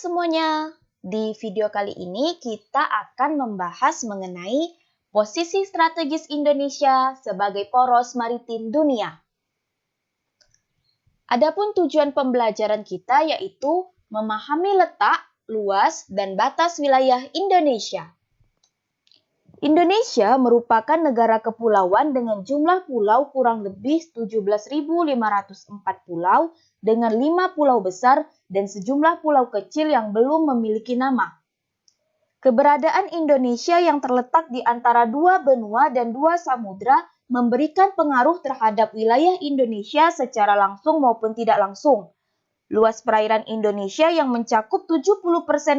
semuanya, di video kali ini kita akan membahas mengenai posisi strategis Indonesia sebagai poros maritim dunia. Adapun tujuan pembelajaran kita yaitu memahami letak, luas, dan batas wilayah Indonesia. Indonesia merupakan negara kepulauan dengan jumlah pulau kurang lebih 17.504 pulau dengan 5 pulau besar dan sejumlah pulau kecil yang belum memiliki nama. Keberadaan Indonesia yang terletak di antara dua benua dan dua samudra memberikan pengaruh terhadap wilayah Indonesia secara langsung maupun tidak langsung. Luas perairan Indonesia yang mencakup 70%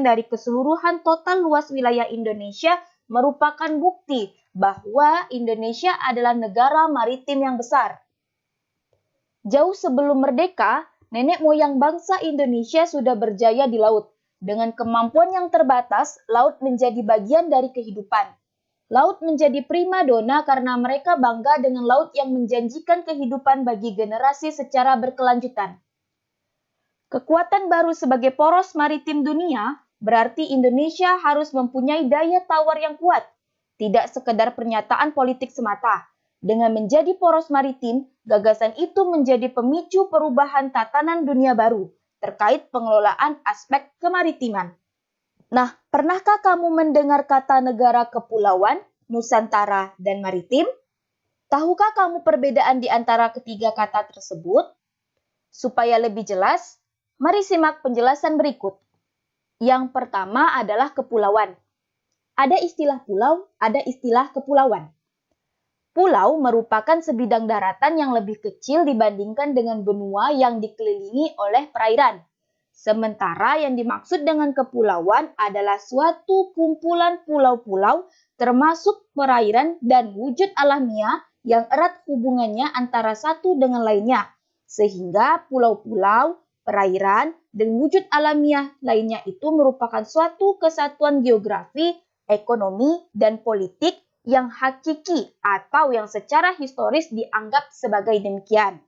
dari keseluruhan total luas wilayah Indonesia merupakan bukti bahwa Indonesia adalah negara maritim yang besar. Jauh sebelum merdeka, nenek moyang bangsa Indonesia sudah berjaya di laut. Dengan kemampuan yang terbatas, laut menjadi bagian dari kehidupan. Laut menjadi primadona karena mereka bangga dengan laut yang menjanjikan kehidupan bagi generasi secara berkelanjutan. Kekuatan baru sebagai poros maritim dunia berarti Indonesia harus mempunyai daya tawar yang kuat, tidak sekedar pernyataan politik semata. Dengan menjadi poros maritim, gagasan itu menjadi pemicu perubahan tatanan dunia baru terkait pengelolaan aspek kemaritiman. Nah, pernahkah kamu mendengar kata negara kepulauan, Nusantara, dan maritim? Tahukah kamu perbedaan di antara ketiga kata tersebut? Supaya lebih jelas, mari simak penjelasan berikut. Yang pertama adalah kepulauan. Ada istilah pulau, ada istilah kepulauan. Pulau merupakan sebidang daratan yang lebih kecil dibandingkan dengan benua yang dikelilingi oleh perairan. Sementara yang dimaksud dengan kepulauan adalah suatu kumpulan pulau-pulau termasuk perairan dan wujud alamiah yang erat hubungannya antara satu dengan lainnya. Sehingga pulau-pulau, perairan, dan wujud alamiah lainnya itu merupakan suatu kesatuan geografi, ekonomi, dan politik yang hakiki atau yang secara historis dianggap sebagai demikian.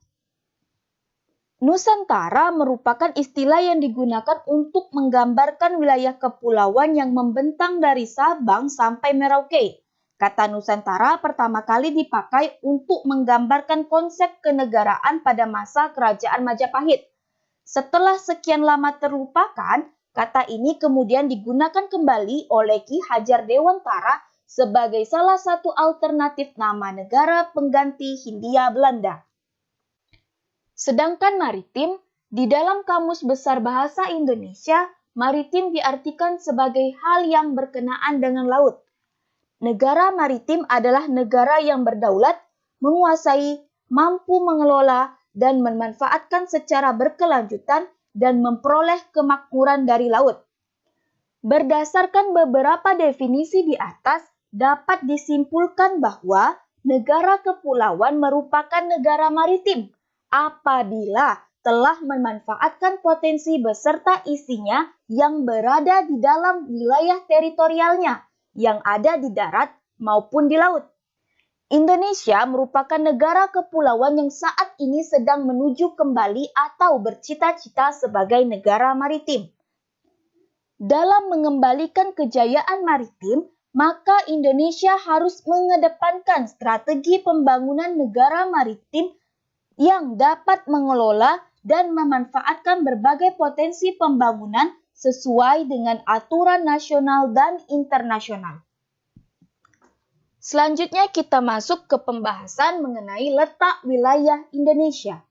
Nusantara merupakan istilah yang digunakan untuk menggambarkan wilayah kepulauan yang membentang dari Sabang sampai Merauke. Kata Nusantara pertama kali dipakai untuk menggambarkan konsep kenegaraan pada masa Kerajaan Majapahit. Setelah sekian lama terlupakan, kata ini kemudian digunakan kembali oleh Ki Hajar Dewantara sebagai salah satu alternatif nama negara pengganti Hindia Belanda. Sedangkan maritim, di dalam Kamus Besar Bahasa Indonesia, maritim diartikan sebagai hal yang berkenaan dengan laut. Negara maritim adalah negara yang berdaulat, menguasai, mampu mengelola, dan memanfaatkan secara berkelanjutan dan memperoleh kemakmuran dari laut. Berdasarkan beberapa definisi di atas, dapat disimpulkan bahwa negara kepulauan merupakan negara maritim apabila telah memanfaatkan potensi beserta isinya yang berada di dalam wilayah teritorialnya yang ada di darat maupun di laut. Indonesia merupakan negara kepulauan yang saat ini sedang menuju kembali atau bercita-cita sebagai negara maritim. Dalam mengembalikan kejayaan maritim, maka Indonesia harus mengedepankan strategi pembangunan negara maritim yang dapat mengelola dan memanfaatkan berbagai potensi pembangunan sesuai dengan aturan nasional dan internasional. Selanjutnya kita masuk ke pembahasan mengenai letak wilayah Indonesia.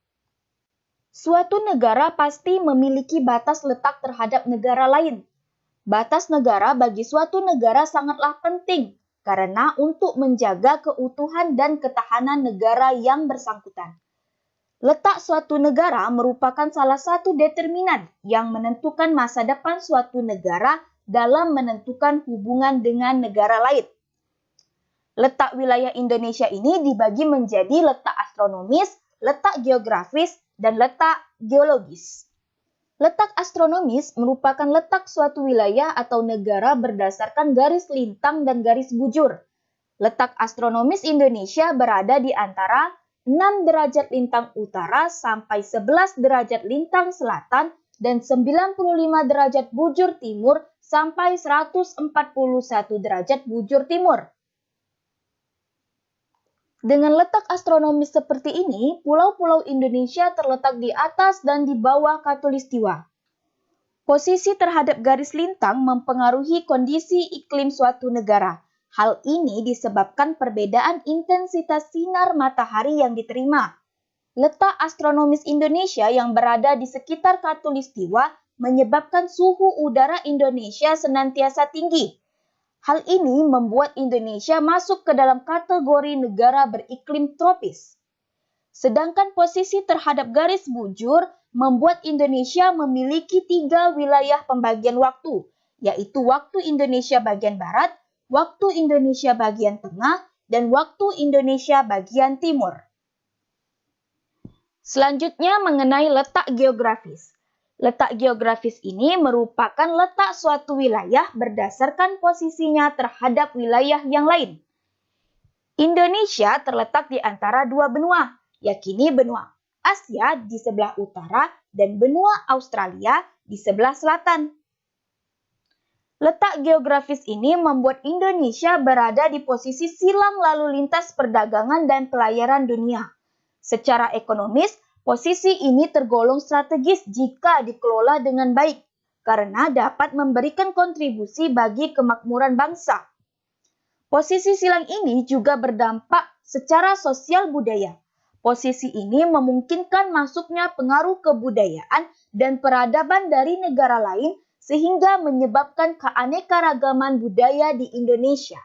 Suatu negara pasti memiliki batas letak terhadap negara lain. Batas negara bagi suatu negara sangatlah penting karena untuk menjaga keutuhan dan ketahanan negara yang bersangkutan. Letak suatu negara merupakan salah satu determinan yang menentukan masa depan suatu negara dalam menentukan hubungan dengan negara lain. Letak wilayah Indonesia ini dibagi menjadi letak astronomis, letak geografis, dan letak geologis. Letak astronomis merupakan letak suatu wilayah atau negara berdasarkan garis lintang dan garis bujur. Letak astronomis Indonesia berada di antara 6 derajat lintang utara sampai 11 derajat lintang selatan dan 95 derajat bujur timur sampai 141 derajat bujur timur. Dengan letak astronomis seperti ini, pulau-pulau Indonesia terletak di atas dan di bawah khatulistiwa. Posisi terhadap garis lintang mempengaruhi kondisi iklim suatu negara. Hal ini disebabkan perbedaan intensitas sinar matahari yang diterima. Letak astronomis Indonesia yang berada di sekitar khatulistiwa menyebabkan suhu udara Indonesia senantiasa tinggi. Hal ini membuat Indonesia masuk ke dalam kategori negara beriklim tropis. Sedangkan posisi terhadap garis bujur membuat Indonesia memiliki 3 wilayah pembagian waktu, yaitu waktu Indonesia bagian barat, waktu Indonesia bagian tengah, dan waktu Indonesia bagian timur. Selanjutnya mengenai letak geografis. Letak geografis ini merupakan letak suatu wilayah berdasarkan posisinya terhadap wilayah yang lain. Indonesia terletak di antara 2 benua, yakni benua Asia di sebelah utara dan benua Australia di sebelah selatan. Letak geografis ini membuat Indonesia berada di posisi silang lalu lintas perdagangan dan pelayaran dunia. Secara ekonomis, posisi ini tergolong strategis jika dikelola dengan baik, karena dapat memberikan kontribusi bagi kemakmuran bangsa. Posisi silang ini juga berdampak secara sosial budaya. Posisi ini memungkinkan masuknya pengaruh kebudayaan dan peradaban dari negara lain sehingga menyebabkan keanekaragaman budaya di Indonesia.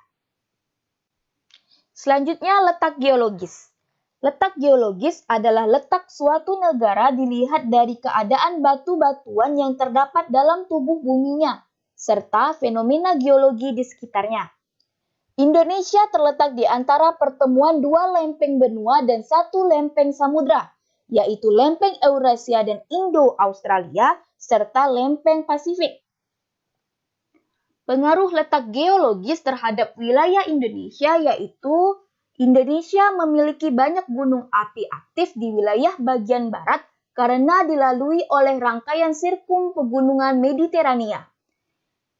Selanjutnya, letak geologis. Letak geologis adalah letak suatu negara dilihat dari keadaan batu-batuan yang terdapat dalam tubuh buminya, serta fenomena geologi di sekitarnya. Indonesia terletak di antara pertemuan 2 lempeng benua dan 1 lempeng samudra, yaitu lempeng Eurasia dan Indo-Australia, serta lempeng Pasifik. Pengaruh letak geologis terhadap wilayah Indonesia yaitu Indonesia memiliki banyak gunung api aktif di wilayah bagian barat karena dilalui oleh rangkaian sirkum pegunungan Mediterania.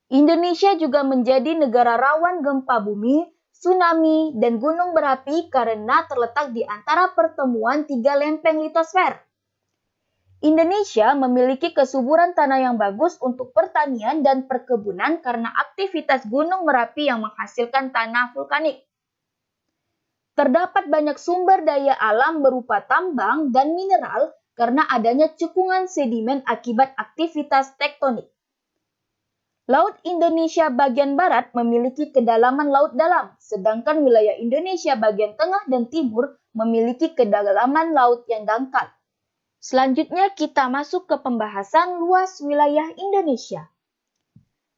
Indonesia juga menjadi negara rawan gempa bumi, tsunami, dan gunung berapi karena terletak di antara pertemuan 3 lempeng litosfer. Indonesia memiliki kesuburan tanah yang bagus untuk pertanian dan perkebunan karena aktivitas gunung Merapi yang menghasilkan tanah vulkanik. Terdapat banyak sumber daya alam berupa tambang dan mineral karena adanya cekungan sedimen akibat aktivitas tektonik. Laut Indonesia bagian barat memiliki kedalaman laut dalam, sedangkan wilayah Indonesia bagian tengah dan timur memiliki kedalaman laut yang dangkal. Selanjutnya kita masuk ke pembahasan luas wilayah Indonesia.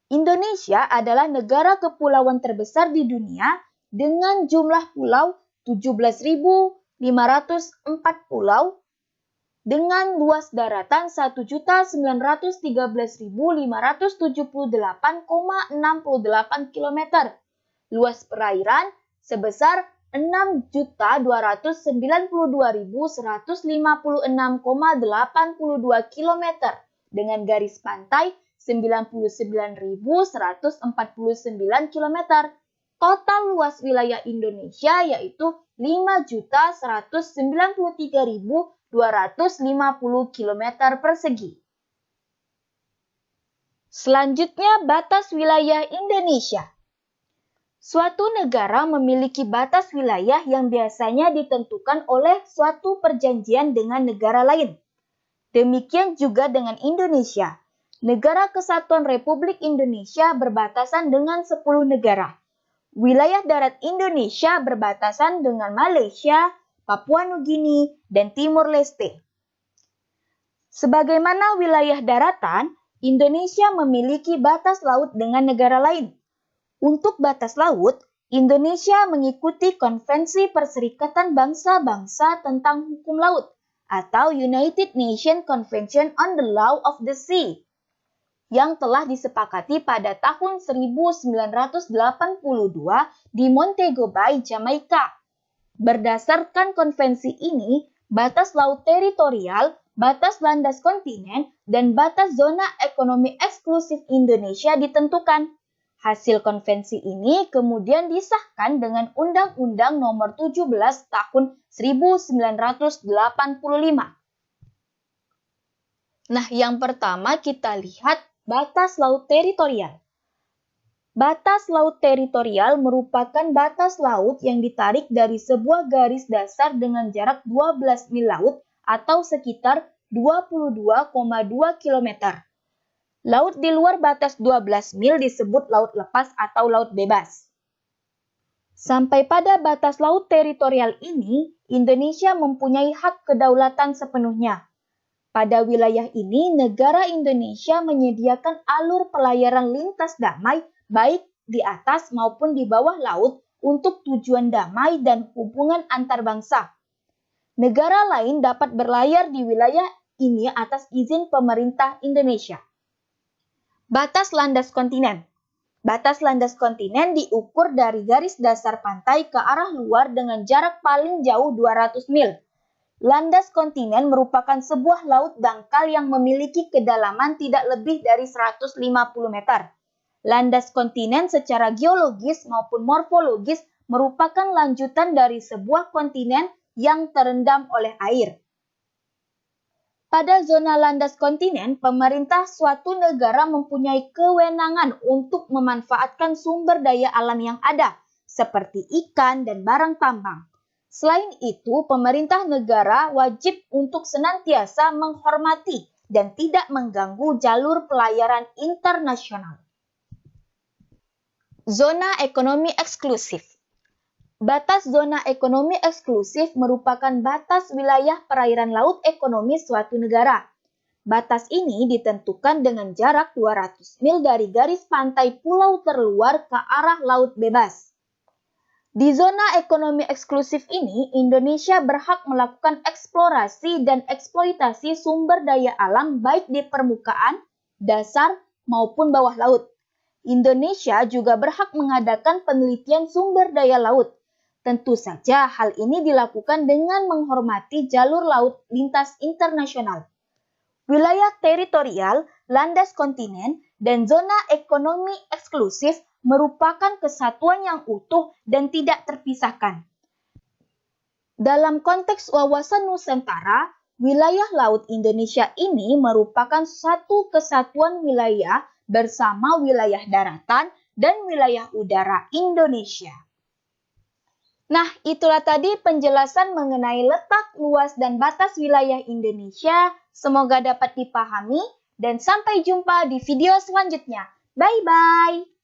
Indonesia adalah negara kepulauan terbesar di dunia dengan jumlah pulau 17.504 pulau dengan luas daratan 1.913.578,68 km, luas perairan sebesar 6.292.156,82 km dengan garis pantai 99.149 km. Total luas wilayah Indonesia yaitu 5.193.250 km persegi. Selanjutnya, batas wilayah Indonesia. Suatu negara memiliki batas wilayah yang biasanya ditentukan oleh suatu perjanjian dengan negara lain. Demikian juga dengan Indonesia. Negara Kesatuan Republik Indonesia berbatasan dengan 10 negara. Wilayah darat Indonesia berbatasan dengan Malaysia, Papua Nugini, dan Timor Leste. Sebagaimana wilayah daratan, Indonesia memiliki batas laut dengan negara lain. Untuk batas laut, Indonesia mengikuti Konvensi Perserikatan Bangsa-Bangsa tentang Hukum Laut atau United Nations Convention on the Law of the Sea yang telah disepakati pada tahun 1982 di Montego Bay, Jamaika. Berdasarkan konvensi ini, batas laut teritorial batas landas kontinen dan batas zona ekonomi eksklusif Indonesia ditentukan. Hasil konvensi ini kemudian disahkan dengan Undang-Undang Nomor 17 Tahun 1985. Nah, yang pertama kita lihat batas laut teritorial. Batas laut teritorial merupakan batas laut yang ditarik dari sebuah garis dasar dengan jarak 12 mil laut atau sekitar 22,2 km. Laut di luar batas 12 mil disebut laut lepas atau laut bebas. Sampai pada batas laut teritorial ini, Indonesia mempunyai hak kedaulatan sepenuhnya. Pada wilayah ini, negara Indonesia menyediakan alur pelayaran lintas damai baik di atas maupun di bawah laut untuk tujuan damai dan hubungan antar bangsa. Negara lain dapat berlayar di wilayah ini atas izin pemerintah Indonesia. Batas landas kontinen. Batas landas kontinen diukur dari garis dasar pantai ke arah luar dengan jarak paling jauh 200 mil. Landas kontinen merupakan sebuah laut dangkal yang memiliki kedalaman tidak lebih dari 150 meter. Landas kontinen secara geologis maupun morfologis merupakan lanjutan dari sebuah kontinen yang terendam oleh air. Pada zona landas kontinen, pemerintah suatu negara mempunyai kewenangan untuk memanfaatkan sumber daya alam yang ada, seperti ikan dan barang tambang. Selain itu, pemerintah negara wajib untuk senantiasa menghormati dan tidak mengganggu jalur pelayaran internasional. Zona ekonomi eksklusif. Batas zona ekonomi eksklusif merupakan batas wilayah perairan laut ekonomi suatu negara. Batas ini ditentukan dengan jarak 200 mil dari garis pantai pulau terluar ke arah laut bebas. Di zona ekonomi eksklusif ini, Indonesia berhak melakukan eksplorasi dan eksploitasi sumber daya alam baik di permukaan, dasar, maupun bawah laut. Indonesia juga berhak mengadakan penelitian sumber daya laut. Tentu saja hal ini dilakukan dengan menghormati jalur laut lintas internasional. Wilayah teritorial, landas kontinen, dan zona ekonomi eksklusif merupakan kesatuan yang utuh dan tidak terpisahkan. Dalam konteks wawasan Nusantara, wilayah laut Indonesia ini merupakan satu kesatuan wilayah bersama wilayah daratan dan wilayah udara Indonesia. Nah, itulah tadi penjelasan mengenai letak, luas, dan batas wilayah Indonesia. Semoga dapat dipahami dan sampai jumpa di video selanjutnya. Bye-bye!